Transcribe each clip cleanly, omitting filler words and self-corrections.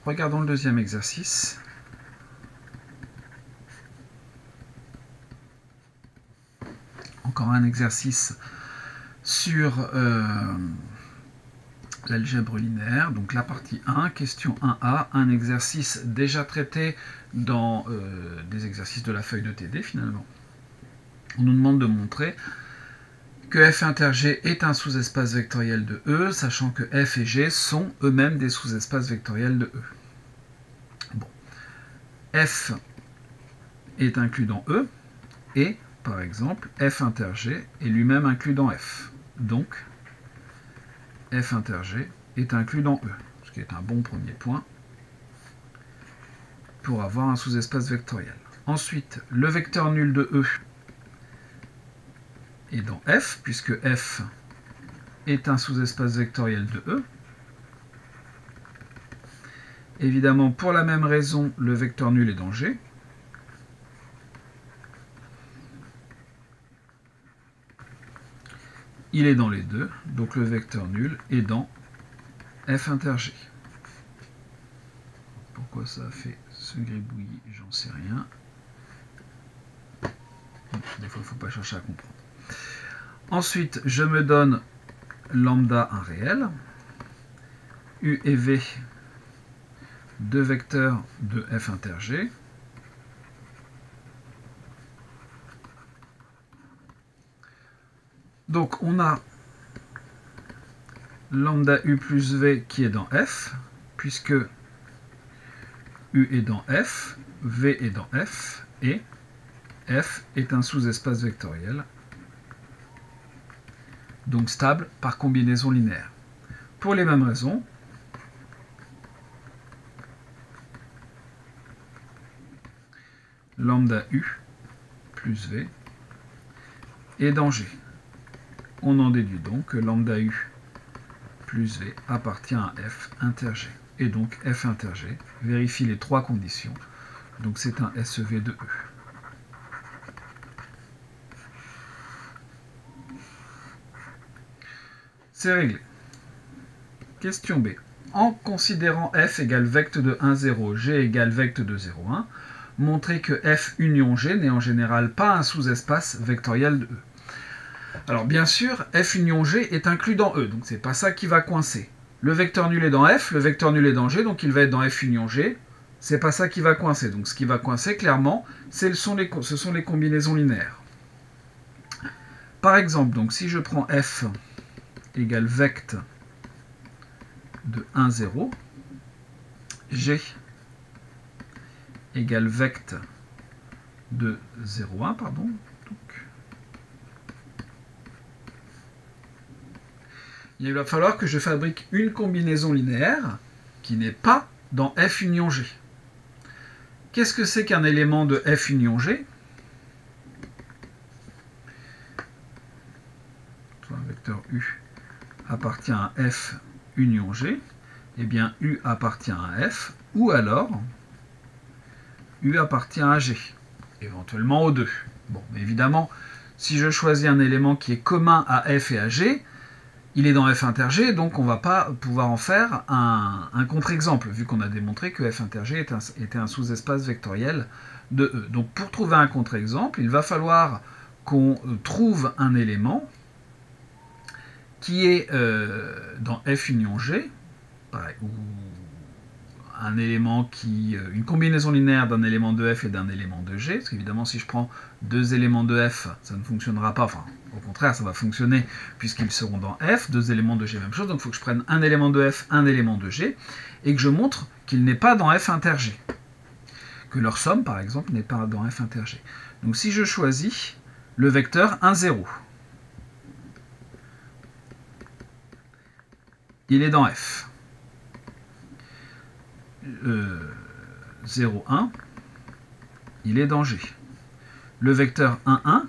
regardons le deuxième exercice. Encore un exercice sur l'algèbre linéaire, donc la partie 1, question 1A, un exercice déjà traité dans des exercices de la feuille de TD finalement. On nous demande de montrer que f inter g est un sous-espace vectoriel de E, sachant que f et g sont eux-mêmes des sous-espaces vectoriels de E. Bon. F est inclus dans E, et, par exemple, f inter g est lui-même inclus dans F. Donc, f inter g est inclus dans E, ce qui est un bon premier point pour avoir un sous-espace vectoriel. Ensuite, le vecteur nul de E est dans F, puisque F est un sous-espace vectoriel de E. Évidemment, pour la même raison, le vecteur nul est dans G. Il est dans les deux, donc le vecteur nul est dans f inter g. Pourquoi ça a fait ce gribouillis, j'en sais rien. Des fois, il ne faut pas chercher à comprendre. Ensuite, je me donne lambda un réel, U et V, deux vecteurs de f inter g. Donc, on a lambda U plus V qui est dans F, puisque U est dans F, V est dans F, et F est un sous-espace vectoriel, donc stable par combinaison linéaire. Pour les mêmes raisons, lambda U plus V est dans G. On en déduit donc que lambda U plus V appartient à f inter G. Et donc f inter G vérifie les trois conditions. Donc c'est un SEV de E. C'est réglé. Question B. En considérant f égale vecte de 1, 0, g égale vecte de 0, 1, montrez que f union g n'est en général pas un sous-espace vectoriel de E. Alors bien sûr, f union g est inclus dans E, donc c'est pas ça qui va coincer. Le vecteur nul est dans f, le vecteur nul est dans g, donc il va être dans f union g. C'est pas ça qui va coincer. Donc ce qui va coincer, clairement, ce sont les combinaisons linéaires. Par exemple, donc si je prends f égale vecte de 1, 0, g égale vecte de 0, 1, pardon. Il va falloir que je fabrique une combinaison linéaire qui n'est pas dans f union g. Qu'est-ce que c'est qu'un élément de f union g? Un vecteur u appartient à f union g. Eh bien, u appartient à f, ou alors u appartient à g, éventuellement aux deux. Bon, mais évidemment, si je choisis un élément qui est commun à f et à g, il est dans f inter g, donc on ne va pas pouvoir en faire un contre-exemple, vu qu'on a démontré que f inter g était un sous-espace vectoriel de E. Donc pour trouver un contre-exemple, il va falloir qu'on trouve un élément qui est dans f union g, ou un élément une combinaison linéaire d'un élément de f et d'un élément de g, parce qu'évidemment si je prends deux éléments de f, ça ne fonctionnera pas, enfin au contraire ça va fonctionner puisqu'ils seront dans f, deux éléments de g, même chose, donc il faut que je prenne un élément de f, un élément de g, et que je montre qu'il n'est pas dans f inter g, que leur somme par exemple n'est pas dans f inter g. Donc si je choisis le vecteur 1, 0, il est dans f. 0, 1, il est dans G. Le vecteur 1, 1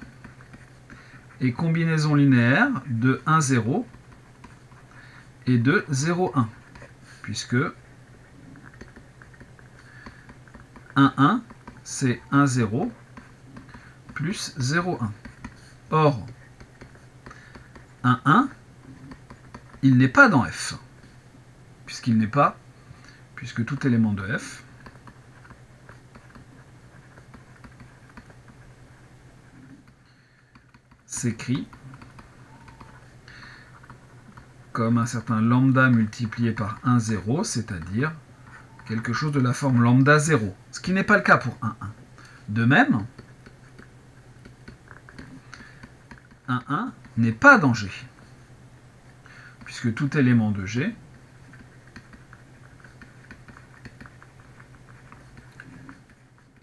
est combinaison linéaire de 1, 0 et de 0, 1, puisque 1, 1, c'est 1, 0 plus 0, 1. Or, 1, 1, il n'est pas dans F, puisqu'il n'est pas puisque tout élément de f s'écrit comme un certain lambda multiplié par 1, 0, c'est-à-dire quelque chose de la forme lambda 0, ce qui n'est pas le cas pour 1, 1. De même, 1, 1 n'est pas dans G, puisque tout élément de G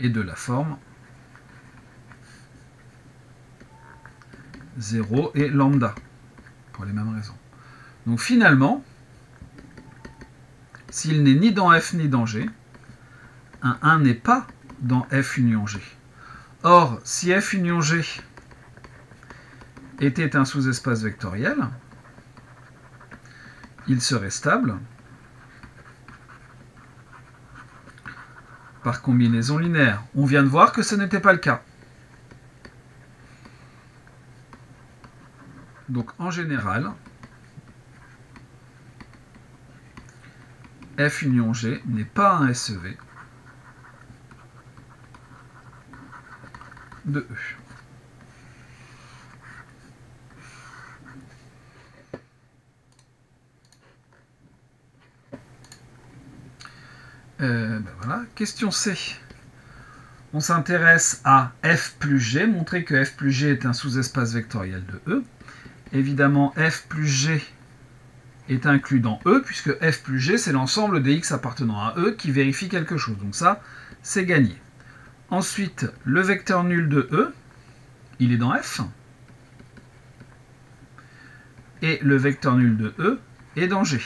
est de la forme 0 et lambda, pour les mêmes raisons. Donc finalement, s'il n'est ni dans F ni dans G, un 1 n'est pas dans F union G. Or, si F union G était un sous-espace vectoriel, il serait stable par combinaison linéaire. On vient de voir que ce n'était pas le cas. Donc en général, F union G n'est pas un SEV de E. Voilà. Question C. On s'intéresse à F plus G, montrer que F plus G est un sous-espace vectoriel de E. Évidemment, F plus G est inclus dans E, puisque F plus G, c'est l'ensemble des X appartenant à E qui vérifie quelque chose. Donc ça, c'est gagné. Ensuite, le vecteur nul de E, il est dans F. Et le vecteur nul de E est dans G.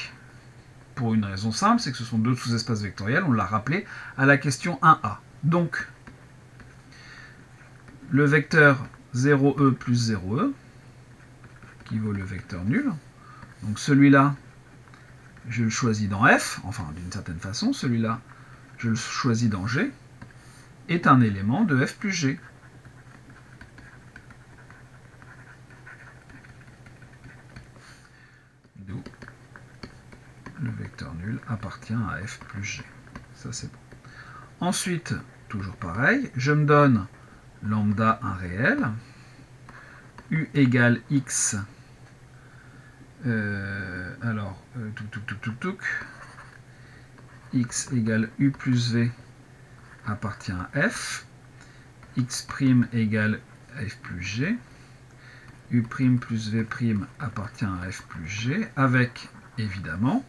Pour une raison simple, c'est que ce sont deux sous-espaces vectoriels, on l'a rappelé à la question 1a. Donc, le vecteur 0e plus 0e, qui vaut le vecteur nul, donc celui-là, je le choisis dans F, enfin d'une certaine façon, celui-là, je le choisis dans G, est un élément de F plus G. D'où le vecteur nul appartient à F plus G. Ça c'est bon. Ensuite, toujours pareil, je me donne lambda 1 réel, U égale X, X égale U plus V appartient à F, X' égale F plus G, U' plus V' appartient à F plus G, avec évidemment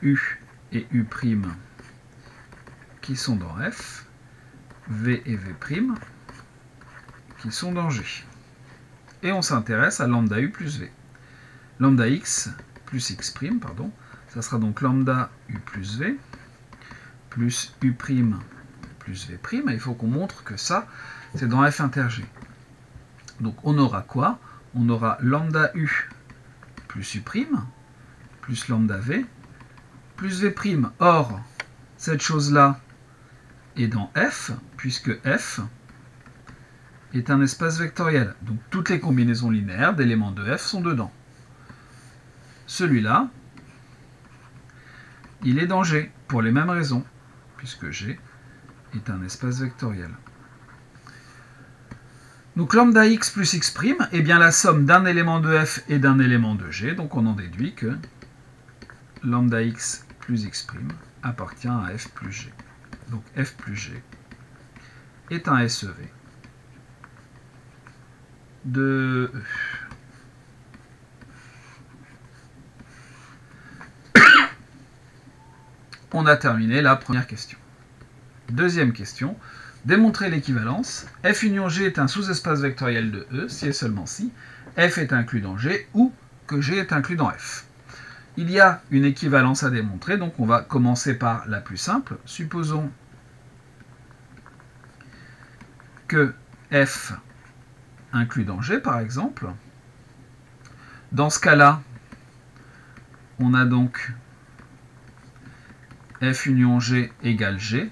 U et U' qui sont dans F, V et V' qui sont dans G. Et on s'intéresse à lambda U plus V. Lambda X plus X', pardon, ça sera donc lambda U plus V plus U' plus V', et il faut qu'on montre que ça, c'est dans F inter G. Donc on aura quoi? On aura lambda U plus U' plus lambda V plus V'. Or, cette chose-là est dans F, puisque F est un espace vectoriel. Donc toutes les combinaisons linéaires d'éléments de F sont dedans. Celui-là, il est dans G, pour les mêmes raisons, puisque G est un espace vectoriel. Donc lambda x plus x' est bien la somme d'un élément de F et d'un élément de G, donc on en déduit que lambda x plus x' appartient à F plus G. Donc F plus G est un SEV de E. On a terminé la première question. Deuxième question, démontrer l'équivalence. F union G est un sous-espace vectoriel de E, si et seulement si F est inclus dans G ou que G est inclus dans F. Il y a une équivalence à démontrer, donc on va commencer par la plus simple. Supposons que F inclus dans G, par exemple. Dans ce cas-là, on a donc F union G égale G,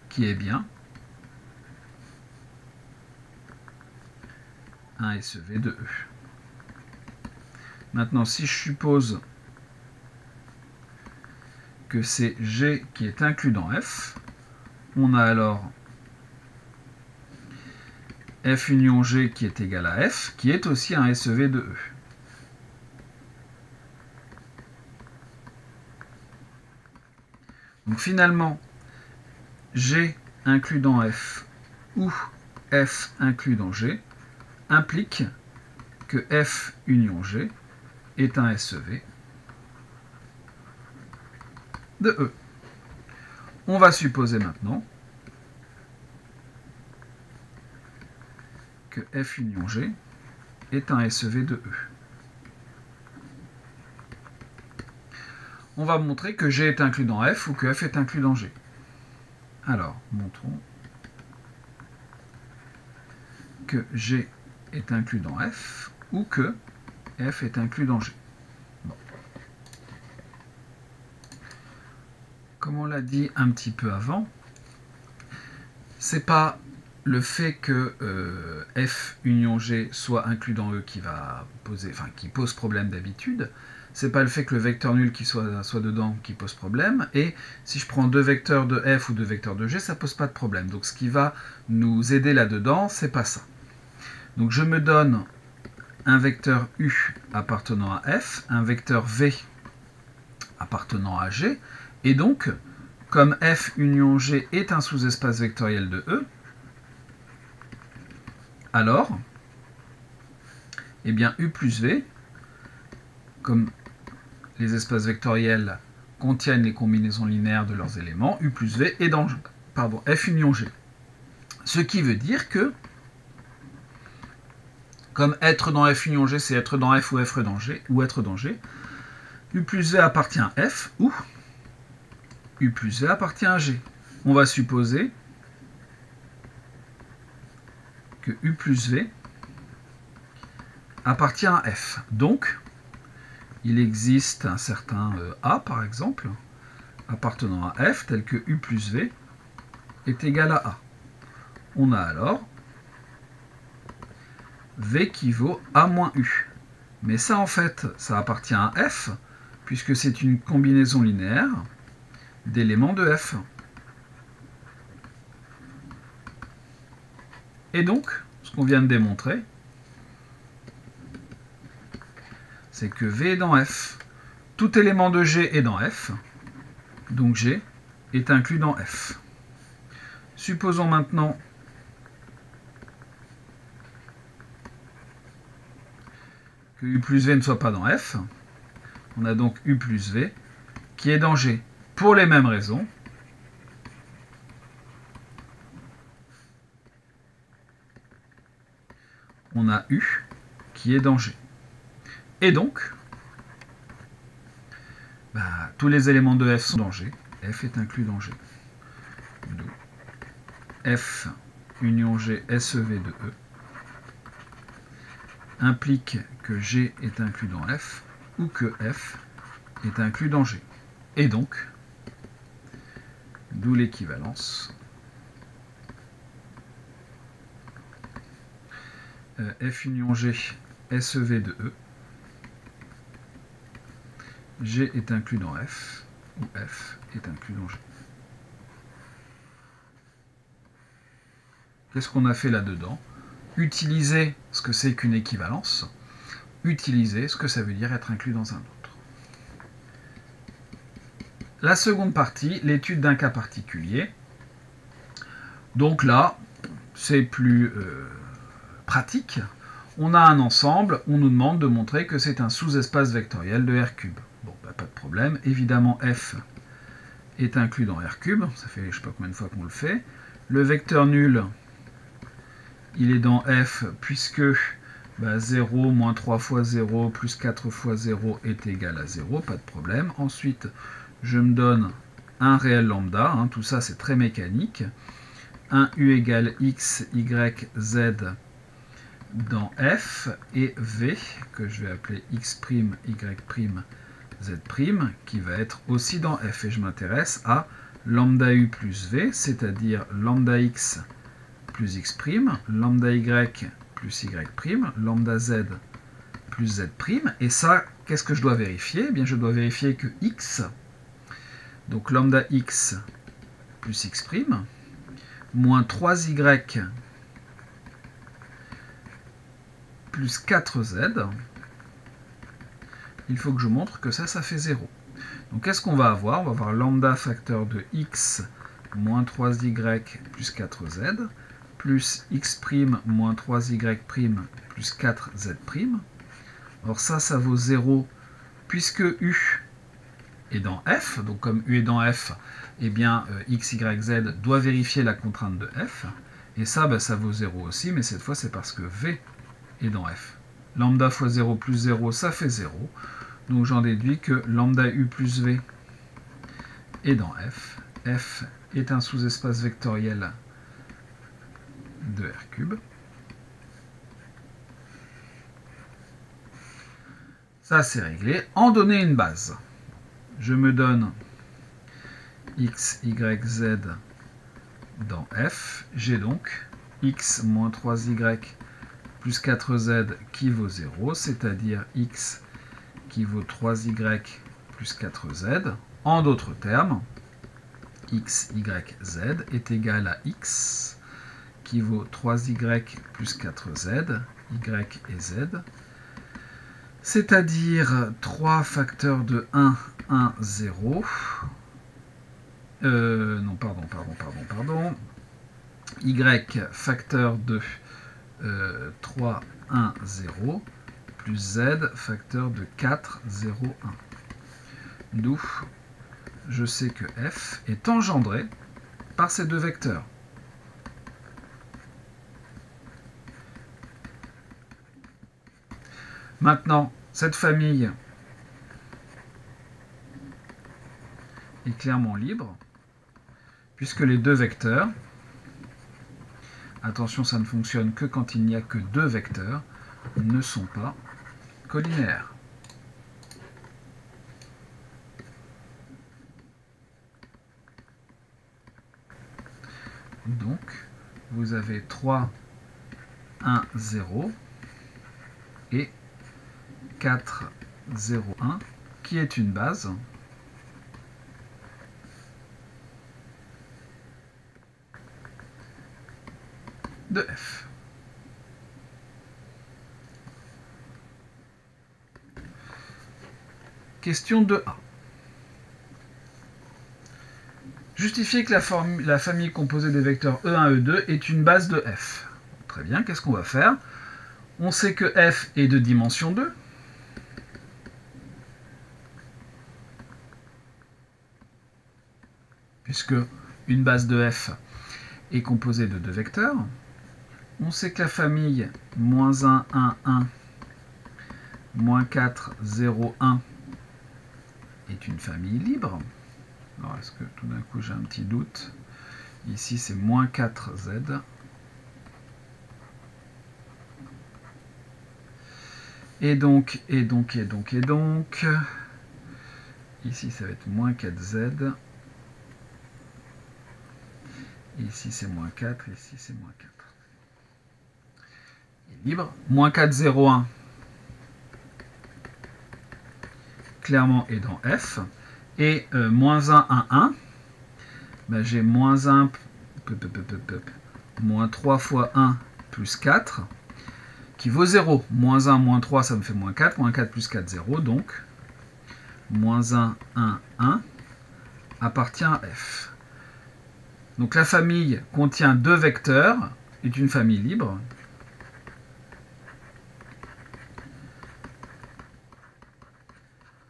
qui est bien un SEV de E. Maintenant, si je suppose que c'est G qui est inclus dans F, on a alors F union G qui est égal à F, qui est aussi un SEV de E. Donc finalement, G inclus dans F ou F inclus dans G implique que F union G est un SEV de E. On va supposer maintenant que F union G est un SEV de E. On va montrer que G est inclus dans F ou que F est inclus dans G. Alors, montrons que G est inclus dans F ou que F est inclus dans G. Bon. Comme on l'a dit un petit peu avant, c'est pas le fait que F union G soit inclus dans E qui pose problème d'habitude. C'est pas le fait que le vecteur nul qui soit dedans qui pose problème. Et si je prends deux vecteurs de F ou deux vecteurs de G, ça pose pas de problème. Donc ce qui va nous aider là-dedans, c'est pas ça. Donc je me donne un vecteur U appartenant à F, un vecteur V appartenant à G, et donc, comme F union G est un sous-espace vectoriel de E, alors, eh bien U plus V, comme les espaces vectoriels contiennent les combinaisons linéaires de leurs éléments, U plus V est dans F union G. Ce qui veut dire que, comme être dans F union G, c'est être dans F ou être dans G, U plus V appartient à F ou U plus V appartient à G. On va supposer que U plus V appartient à F. Donc, il existe un certain A, par exemple, appartenant à F, tel que U plus V est égal à A. On a alors V qui vaut A moins U. Mais ça, en fait, ça appartient à F, puisque c'est une combinaison linéaire d'éléments de F. Et donc, ce qu'on vient de démontrer, c'est que V est dans F. Tout élément de G est dans F, donc G est inclus dans F. Supposons maintenant que U plus V ne soit pas dans F. On a donc U plus V qui est dans G. Pour les mêmes raisons, on a U qui est dans G. Et donc, tous les éléments de F sont dans G. F est inclus dans G. D'où F union G SEV de E implique que G est inclus dans F ou que F est inclus dans G. Et donc, d'où l'équivalence F union G SEV de E, G est inclus dans F, ou F est inclus dans G. Qu'est-ce qu'on a fait là-dedans? Utiliser ce que c'est qu'une équivalence, utiliser ce que ça veut dire être inclus dans un autre. La seconde partie, l'étude d'un cas particulier. Donc là, c'est plus pratique. On a un ensemble, on nous demande de montrer que c'est un sous-espace vectoriel de R3. Bon, pas de problème. Évidemment, F est inclus dans R3. Ça fait je ne sais pas combien de fois qu'on le fait. Le vecteur nul, il est dans F puisque 0 moins 3 fois 0 plus 4 fois 0 est égal à 0. Pas de problème. Ensuite, je me donne un réel lambda. Tout ça, c'est très mécanique. 1 U égale X, Y, Z dans F et V, que je vais appeler X', Y', Z', qui va être aussi dans F. Et je m'intéresse à lambda U plus V, c'est-à-dire lambda X plus X', lambda Y plus Y', lambda Z plus Z'. Et ça, qu'est-ce que je dois vérifier? Eh bien, je dois vérifier que X donc lambda x plus x', moins 3y plus 4z, il faut que je montre que ça fait 0. Donc qu'est-ce qu'on va avoir? On va avoir lambda facteur de x moins 3y plus 4z, plus x' moins 3y' plus 4z'. Alors ça vaut 0 puisque u est dans f. Donc comme u est dans f, eh bien x, y, z doit vérifier la contrainte de f. Et ça, ça vaut 0 aussi, mais cette fois c'est parce que v est dans f. Lambda fois 0 plus 0, ça fait 0. Donc j'en déduis que lambda u plus v est dans f. F est un sous-espace vectoriel de R3. Ça c'est réglé. En donner une base, je me donne x, y, z dans f. J'ai donc x moins 3y plus 4z qui vaut 0, c'est-à-dire x qui vaut 3y plus 4z. En d'autres termes, x, y, z est égal à x qui vaut 3y plus 4z, y et z, c'est-à-dire 3 facteurs de 1, 1, 0. Non, pardon. Y facteur de 3, 1, 0, plus z facteur de 4, 0, 1. D'où je sais que f est engendré par ces deux vecteurs. Maintenant, cette famille est clairement libre, puisque les deux vecteurs, attention, ça ne fonctionne que quand il n'y a que deux vecteurs, ne sont pas collinéaires. Donc, vous avez 3, 1, 0 et 4, 0, 1 qui est une base de f. Question 2a. Justifier que la famille composée des vecteurs E1, E2 est une base de f. Très bien, qu'est-ce qu'on va faire? On sait que f est de dimension 2. Puisque une base de f est composée de deux vecteurs. On sait que la famille moins 1, 1, 1, moins 4, 0, 1 est une famille libre. Alors, est-ce que tout d'un coup j'ai un petit doute? Ici, c'est moins 4z. Et donc, ici, ça va être moins 4z. Ici, c'est moins 4. Ici, c'est moins 4. Et libre. Moins 4, 0, 1. Clairement est dans f. Et moins 1, 1, 1. Ben, j'ai moins 1, moins 3 fois 1 plus 4, qui vaut 0. Moins 1, moins 3, ça me fait moins 4. Moins 4 plus 4, 0. Donc, moins 1, 1, 1 appartient à f. Donc la famille contient deux vecteurs, est une famille libre.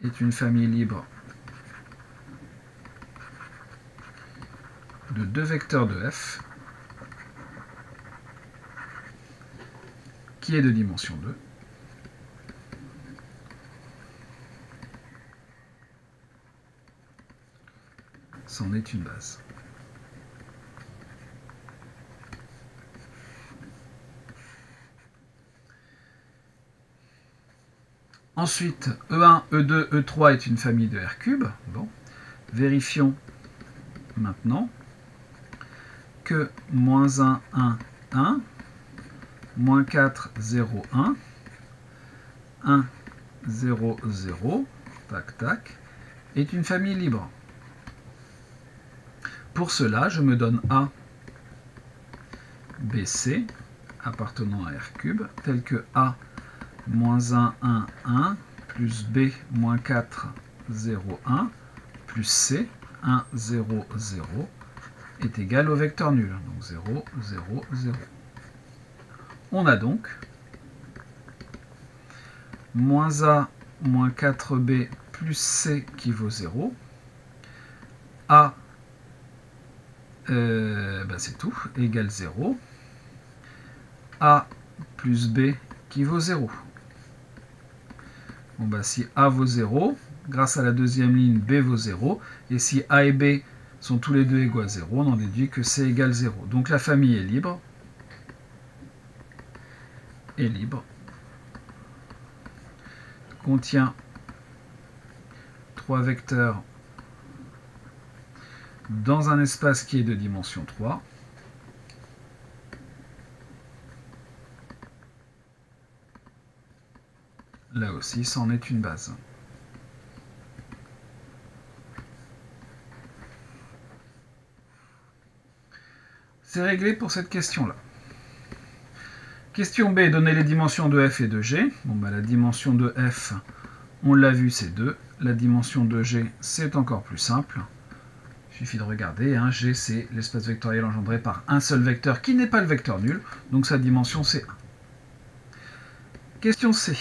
Est une famille libre de deux vecteurs de f qui est de dimension 2. C'en est une base. Ensuite, E1, E2, E3 est une famille de R3. Bon. Vérifions maintenant que moins 1, 1, 1, moins 4, 0, 1, 1, 0, 0, tac, tac, est une famille libre. Pour cela, je me donne A, B, C, appartenant à R cube, tel que A, moins 1, 1, 1, plus B, moins 4, 0, 1, plus C, 1, 0, 0, est égal au vecteur nul. Donc 0, 0, 0. On a donc moins A, moins 4B, plus C qui vaut 0. A, c'est tout, égale 0. A plus B qui vaut 0. Bon, si A vaut 0, grâce à la deuxième ligne, B vaut 0. Et si A et B sont tous les deux égaux à 0, on en déduit que C égale 0. Donc la famille est libre. Contient 3 vecteurs dans un espace qui est de dimension 3. Là aussi, c'en est une base. C'est réglé pour cette question-là. Question B, donner les dimensions de f et de g. La dimension de f, on l'a vu, c'est 2. La dimension de g, c'est encore plus simple. Il suffit de regarder. G, c'est l'espace vectoriel engendré par un seul vecteur qui n'est pas le vecteur nul. Donc sa dimension, c'est 1. Question C.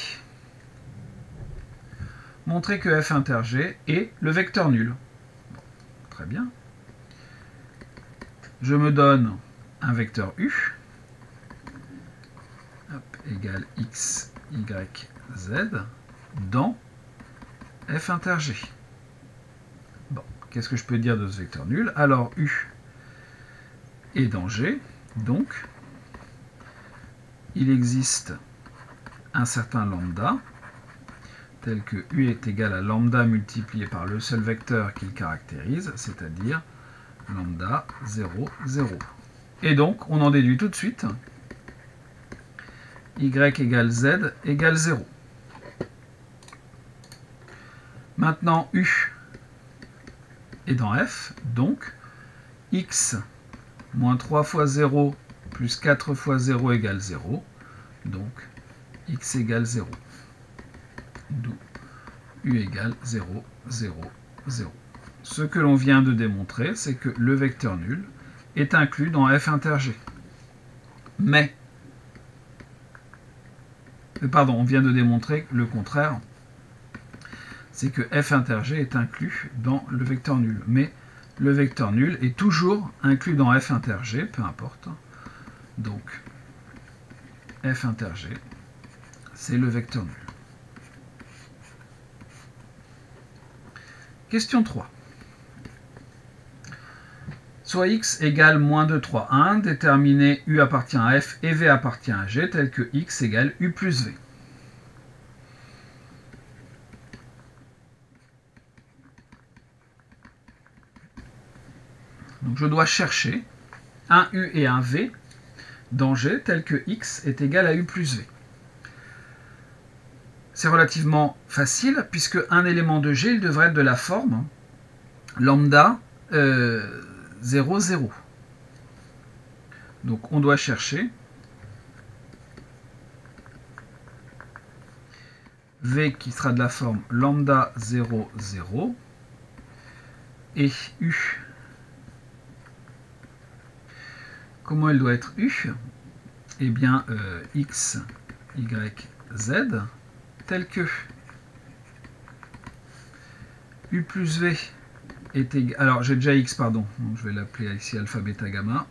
Montrer que f inter g est le vecteur nul. Très bien. Je me donne un vecteur u égale x, y, z dans f inter g. Qu'est-ce que je peux dire de ce vecteur nul? Alors u est dans g, donc il existe un certain lambda, tel que u est égal à lambda multiplié par le seul vecteur qu'il caractérise, c'est-à-dire lambda 0, 0. Et donc, on en déduit tout de suite y égale z égale 0. Maintenant, u est dans f, donc x moins 3 fois 0 plus 4 fois 0 égale 0, donc x égale 0. D'où u égale 0, 0, 0. Ce que l'on vient de démontrer, c'est que le vecteur nul est inclus dans f inter g. Mais, on vient de démontrer le contraire, c'est que f inter g est inclus dans le vecteur nul. Mais le vecteur nul est toujours inclus dans f inter g, peu importe. Donc, f inter g, c'est le vecteur nul. Question 3. Soit x égale moins 2, 3, 1, déterminer u appartient à f et v appartient à g, tel que x égale u plus v. Donc je dois chercher un u et un v dans g, tel que x est égal à u plus v. C'est relativement facile, puisque un élément de g, il devrait être de la forme lambda 0, 0. Donc on doit chercher v qui sera de la forme lambda 0, 0 et u. Comment elle doit être u? Eh bien, x, y, z, tel que u plus v est égal... Alors, j'ai déjà x, pardon. Donc, je vais l'appeler ici alpha, bêta, gamma.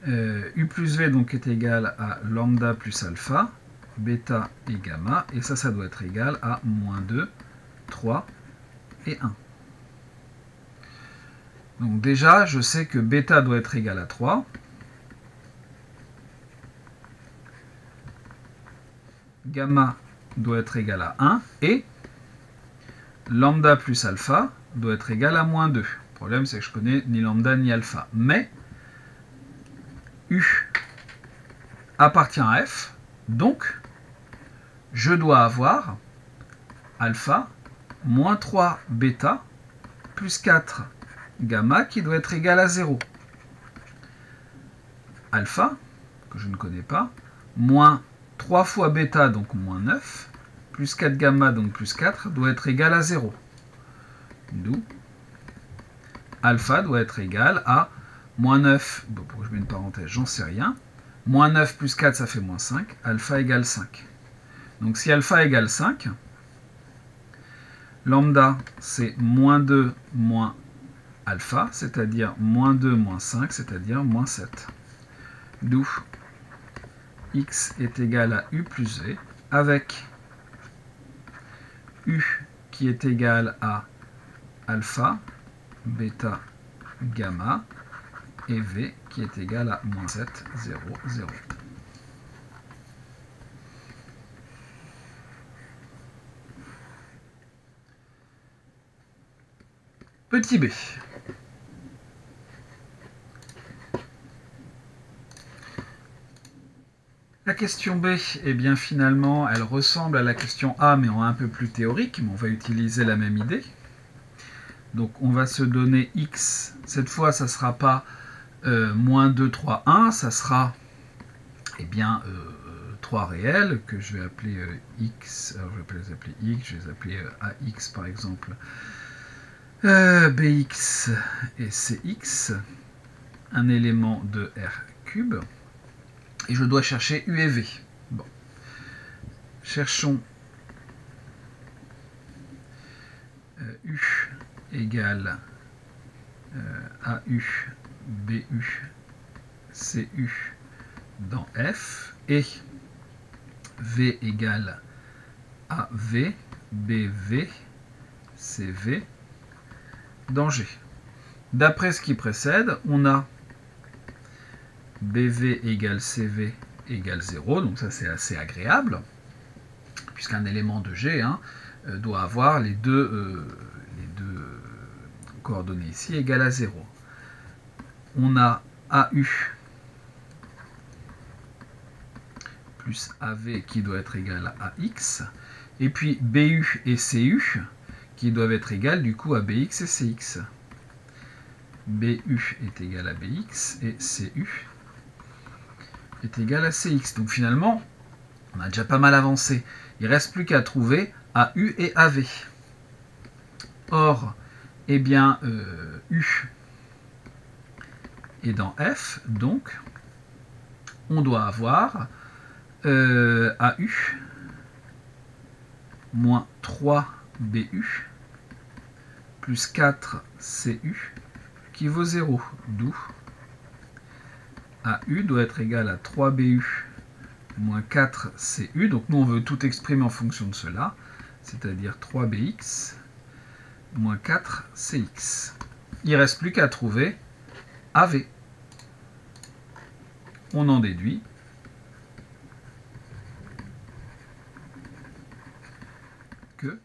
U plus v donc est égal à lambda plus alpha, bêta et gamma. Et ça doit être égal à moins 2, 3 et 1. Donc déjà, je sais que bêta doit être égal à 3. Gamma doit être égal à 1. Et lambda plus alpha doit être égal à moins 2. Le problème, c'est que je connais ni lambda ni alpha. Mais u appartient à f. Donc, je dois avoir alpha moins 3 bêta plus 4 gamma qui doit être égal à 0. Alpha, que je ne connais pas, moins 3 fois bêta, donc moins 9, plus 4 gamma, donc plus 4, doit être égal à 0. D'où alpha doit être égal à moins 9, bon, pourquoi je mets une parenthèse, j'en sais rien, moins 9 plus 4, ça fait moins 5, alpha égale 5. Donc si alpha égale 5, lambda, c'est moins 2 moins alpha, c'est-à-dire moins 2 moins 5, c'est-à-dire moins 7. D'où x est égal à u plus v, avec u qui est égal à alpha, bêta, gamma, et v qui est égal à moins 7, 0, 0. Petit b. La question B, eh bien finalement, elle ressemble à la question A, mais en un peu plus théorique, mais on va utiliser la même idée. Donc on va se donner x, cette fois ça ne sera pas moins 2, 3, 1, ça sera eh bien, 3 réels, que je vais appeler x, alors je vais les appeler x, je vais les appeler ax par exemple, bx et cx, un élément de R3, et je dois chercher u et v. Bon. Cherchons u égale AU, BU, CU dans F, et V égale AV, BV, CV dans G. D'après ce qui précède, on a BV égale CV égale 0, donc ça c'est assez agréable, puisqu'un élément de G doit avoir les deux coordonnées ici égales à 0. On a AU plus AV qui doit être égal à AX, et puis BU et CU qui doivent être égales du coup à BX et CX. BU est égal à BX et CU est égal à CX. Donc finalement, on a déjà pas mal avancé. Il ne reste plus qu'à trouver AU et AV. Or, eh bien, U est dans F, donc on doit avoir AU moins 3 BU plus 4 CU qui vaut 0, d'où AU doit être égal à 3 BU moins 4 CU, donc nous on veut tout exprimer en fonction de cela, c'est-à-dire 3 BX moins 4 CX. Il ne reste plus qu'à trouver AV. On en déduit que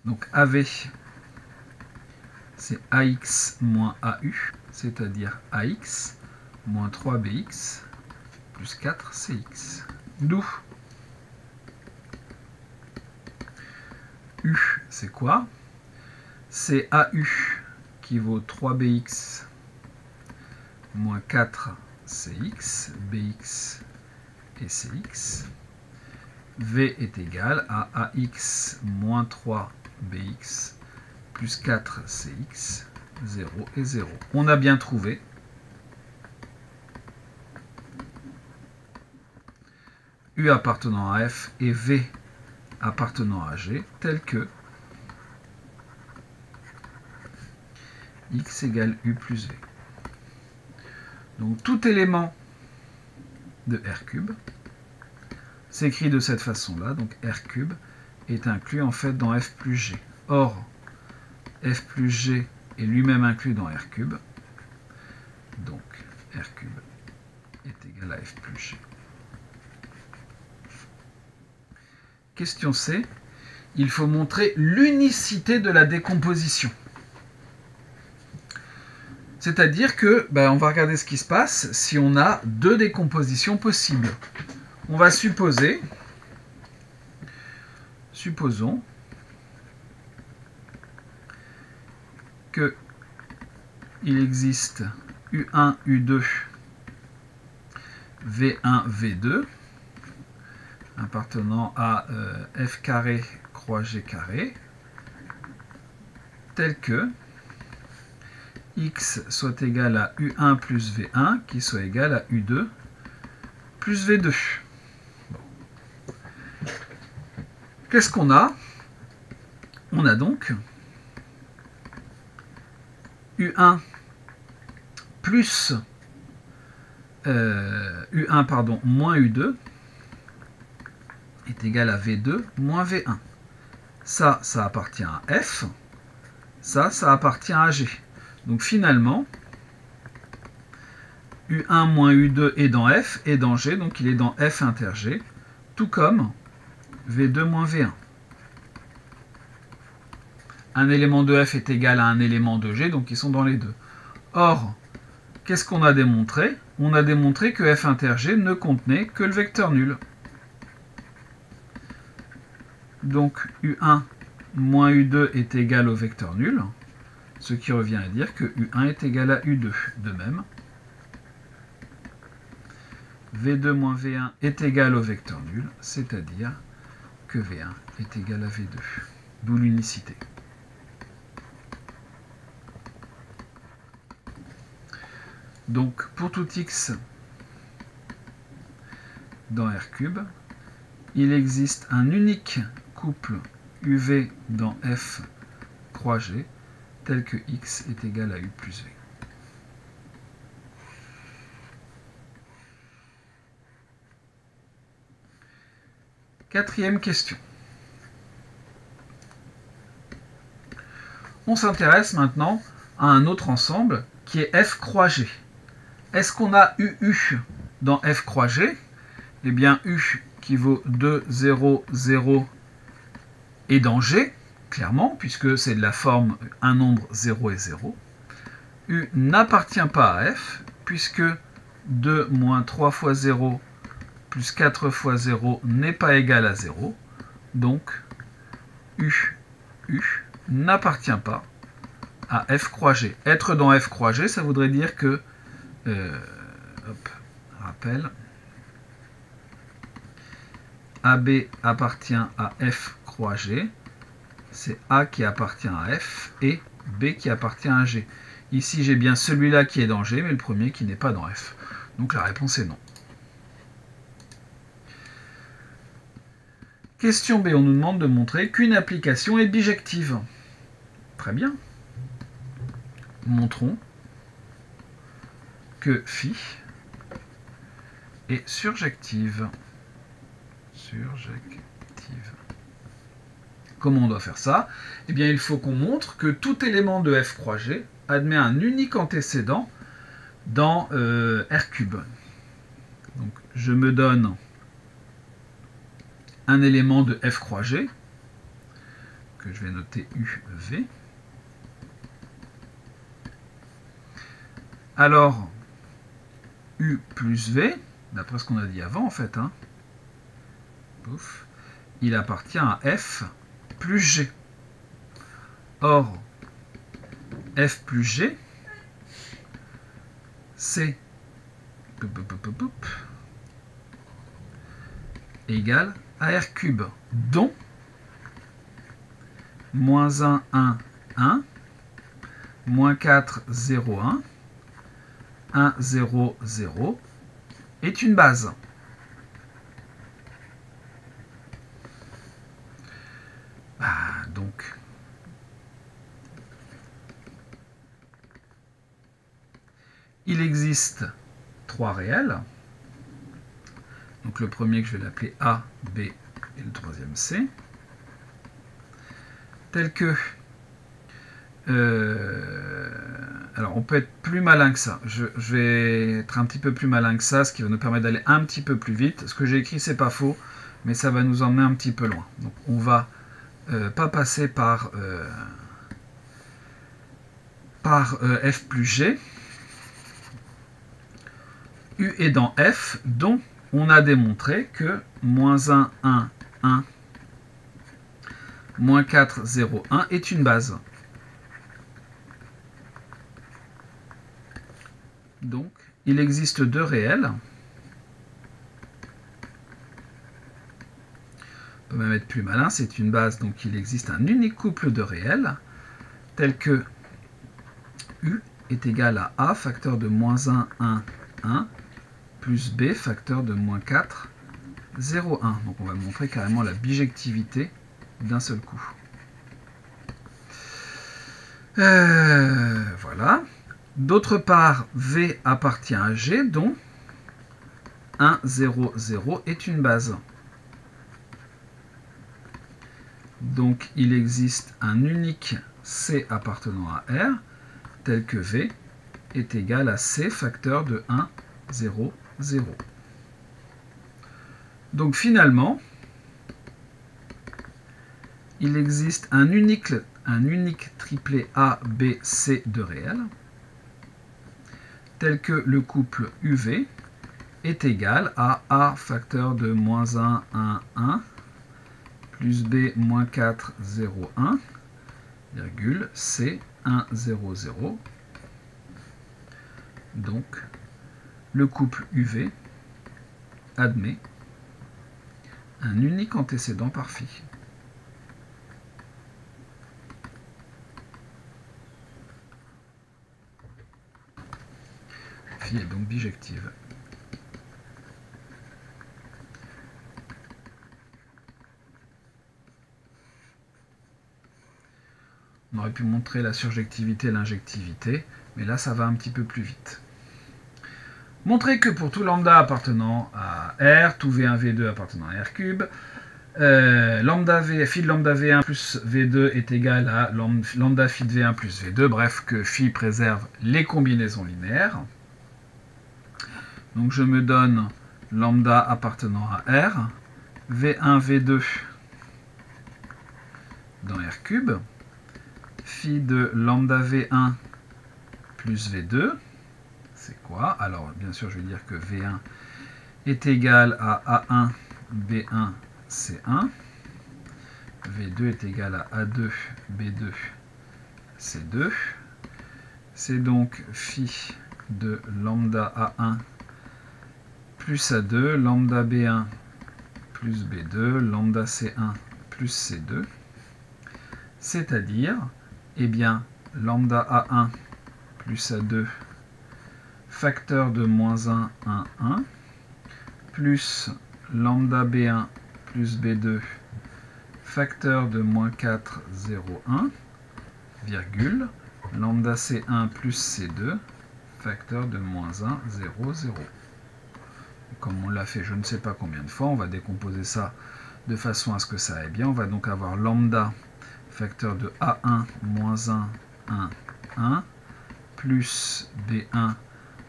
donc AV c'est AX moins AU, c'est-à-dire AX moins 3BX plus 4CX. D'où U, c'est quoi? C'est AU qui vaut 3BX moins 4CX, BX et CX. V est égal à AX moins 3BX plus 4CX, 0 et 0. On a bien trouvé U appartenant à F et V appartenant à G, tel que X égale U plus V. Donc tout élément de R3 s'écrit de cette façon-là, donc R3 est inclus en fait dans F plus G. Or, F plus G est lui-même inclus dans R3, donc R3 est égal à F plus G. Question C, il faut montrer l'unicité de la décomposition. C'est-à-dire que, on va regarder ce qui se passe si on a deux décompositions possibles. On va supposons que il existe U1, U2, V1, V2, appartenant à F carré croix G carré, tel que X soit égal à U1 plus V1, qui soit égal à U2 plus V2. Bon. Qu'est-ce qu'on a? On a donc U1 plus U1 pardon, moins U2 est égal à V2 moins V1. Ça appartient à F. Ça appartient à G. Donc finalement, U1 moins U2 est dans F et dans G, donc il est dans F inter G, tout comme V2 moins V1. Un élément de F est égal à un élément de G, donc ils sont dans les deux. Or, qu'est-ce qu'on a démontré? On a démontré que F inter G ne contenait que le vecteur nul. Donc U1 moins U2 est égal au vecteur nul, ce qui revient à dire que U1 est égal à U2. De même, V2 moins V1 est égal au vecteur nul, c'est-à-dire que V1 est égal à V2, d'où l'unicité. Donc pour tout x dans R3, il existe un unique couple UV dans F croix G, tel que x est égal à U plus V. Quatrième question. On s'intéresse maintenant à un autre ensemble qui est F croix G. Est-ce qu'on a UU dans F croix G? Eh bien, U qui vaut 2, 0, 0 est dans G, clairement, puisque c'est de la forme un nombre 0 et 0. U n'appartient pas à F, puisque 2 moins 3 fois 0 plus 4 fois 0 n'est pas égal à 0. Donc, U n'appartient pas à F croix G. Être dans F croix G, ça voudrait dire que, rappel, AB appartient à F croix G, c'est A qui appartient à F et B qui appartient à G. Ici, j'ai bien celui-là qui est dans G, mais le premier qui n'est pas dans F. Donc la réponse est non. Question B, on nous demande de montrer qu'une application est bijective. Très bien. Montrons que phi est surjective. Comment on doit faire ça? Eh bien, il faut qu'on montre que tout élément de F croix G admet un unique antécédent dans R3. Donc, je me donne un élément de F croix G, que je vais noter UV. Alors, U plus V, d'après ce qu'on a dit avant, en fait, hein, pouf, il appartient à F plus G. Or, F plus G, c'est égal à R cube, dont moins 1, 1, 1, moins 4, 0, 1, 1, 0, 0 est une base. Donc, il existe trois réels. Donc le premier que je vais l'appeler A, B et le troisième C. Tel que... alors on peut être plus malin que ça. Je vais être un petit peu plus malin que ça, ce qui va nous permettre d'aller un petit peu plus vite. Ce que j'ai écrit, c'est pas faux, mais ça va nous emmener un petit peu loin. Donc on va pas passer par F plus G. U est dans F, dont on a démontré que moins 1, 1, 1, moins 4, 0, 1 est une base. Donc, il existe deux réels. On peut même être plus malin, c'est une base, donc il existe un unique couple de réels, tel que U est égal à A facteur de moins 1, 1, 1, plus B facteur de moins 4, 0, 1. Donc on va montrer carrément la bijectivité d'un seul coup. Voilà. D'autre part, V appartient à G, dont 1, 0, 0 est une base. Donc il existe un unique C appartenant à R, tel que V est égal à C facteur de 1, 0, 0. Donc finalement, il existe un unique triplet A, B, C de réel, tel que le couple UV est égal à A facteur de moins 1, 1, 1, plus B moins 4, 0, 1, virgule, C, 1, 0, 0. Donc, le couple UV admet un unique antécédent par phi. Phi est donc bijective. On aurait pu montrer la surjectivité et l'injectivité, mais là ça va un petit peu plus vite. Montrer que pour tout lambda appartenant à R, tout V1, V2 appartenant à R cube, lambda V, phi de lambda V1 plus V2 est égal à lambda phi de V1 plus V2, bref, que phi préserve les combinaisons linéaires. Donc je me donne lambda appartenant à R, V1, V2 dans R cube, phi de lambda V1 plus V2, c'est quoi? Alors, bien sûr, je vais dire que V1 est égal à A1, B1, C1. V2 est égal à A2, B2, C2. C'est donc phi de lambda A1 plus A2, lambda B1 plus B2, lambda C1 plus C2. C'est-à-dire, eh bien, lambda A1 plus A2 facteur de moins 1, 1, 1, plus lambda B1 plus B2 facteur de moins 4, 0, 1, virgule, lambda C1 plus C2 facteur de moins 1, 0, 0. Comme on l'a fait je ne sais pas combien de fois, on va décomposer ça de façon à ce que ça aille bien. On va donc avoir lambda facteur de A1 moins 1, 1, 1, plus B1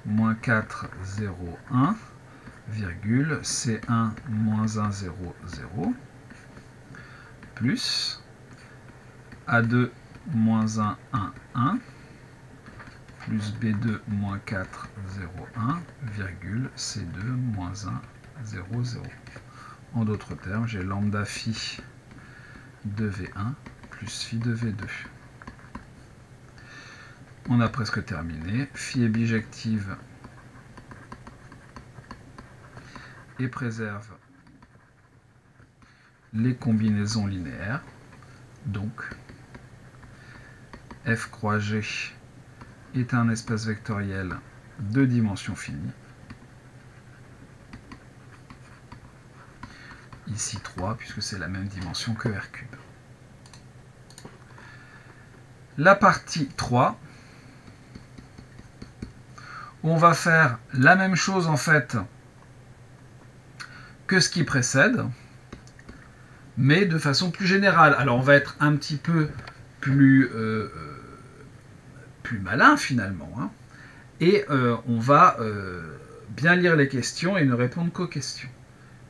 moins 4, 0, 1, virgule, C1 moins 1, 0, 0, plus A2 moins 1, 1, 1, plus B2 moins 4, 0, 1, virgule, C2 moins 1, 0, 0. En d'autres termes, j'ai lambda phi de V1 plus phi de V2. On a presque terminé. Phi est bijective et préserve les combinaisons linéaires. Donc, f croix G est un espace vectoriel de dimension finie. Ici 3, puisque c'est la même dimension que R cube. La partie 3, on va faire la même chose en fait que ce qui précède, mais de façon plus générale. Alors on va être un petit peu plus malin finalement, hein, et on va bien lire les questions et ne répondre qu'aux questions.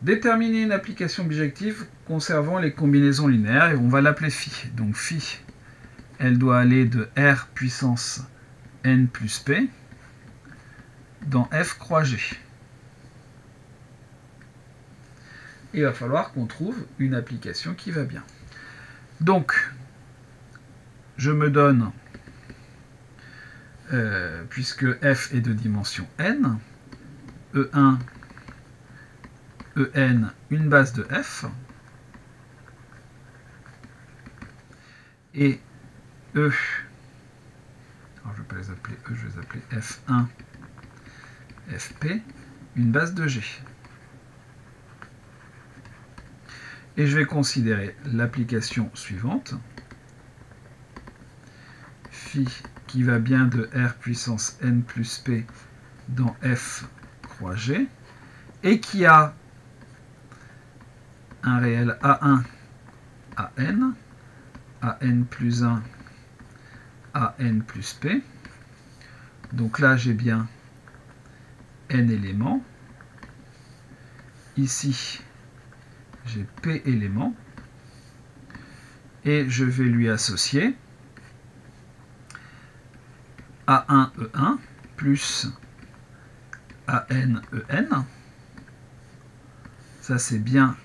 Déterminer une application bijective conservant les combinaisons linéaires, et on va l'appeler phi. Donc phi, elle doit aller de R puissance n plus p dans f croix G. Et il va falloir qu'on trouve une application qui va bien. Donc, je me donne puisque f est de dimension n, E1, En, une base de f, et E, alors je ne vais pas les appeler E, je vais les appeler F1, Fp, une base de G. Et je vais considérer l'application suivante, phi qui va bien de R puissance n plus P dans F croix G, et qui a un réel A1 à n plus 1 à n plus P. Donc là, j'ai bien n éléments. Ici, j'ai P éléments. Et je vais lui associer A1 E1 plus AN EN. Ça, c'est bien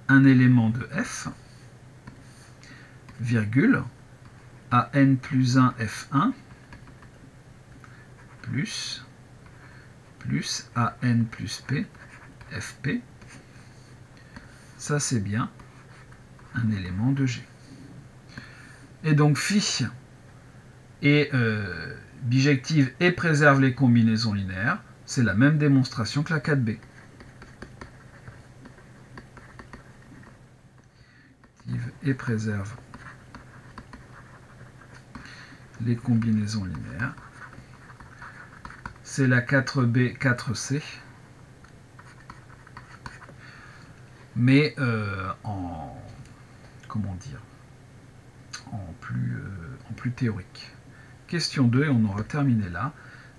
un élément de F, virgule, AN plus 1 F1 plus AN plus P, FP. Ça, c'est bien un élément de G. Et donc, phi est bijective et préserve les combinaisons linéaires. C'est la même démonstration que la 4b. Et préserve les combinaisons linéaires. C'est la 4b, 4c. Mais comment dire, en plus théorique. Question 2, et on aura terminé là.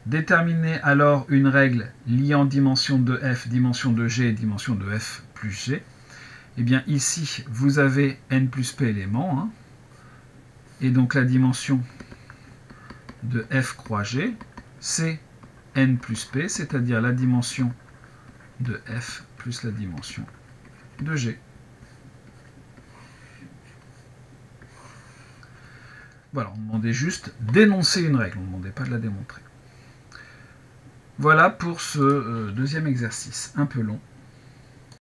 Déterminer alors une règle liant dimension de f, dimension de g et dimension de f plus g. Eh bien ici, vous avez n plus p éléments, hein, et donc la dimension de f croix g, c'est n plus p, c'est-à-dire la dimension de f plus la dimension de g. Voilà, on demandait juste d'énoncer une règle, on ne demandait pas de la démontrer. Voilà pour ce deuxième exercice, un peu long.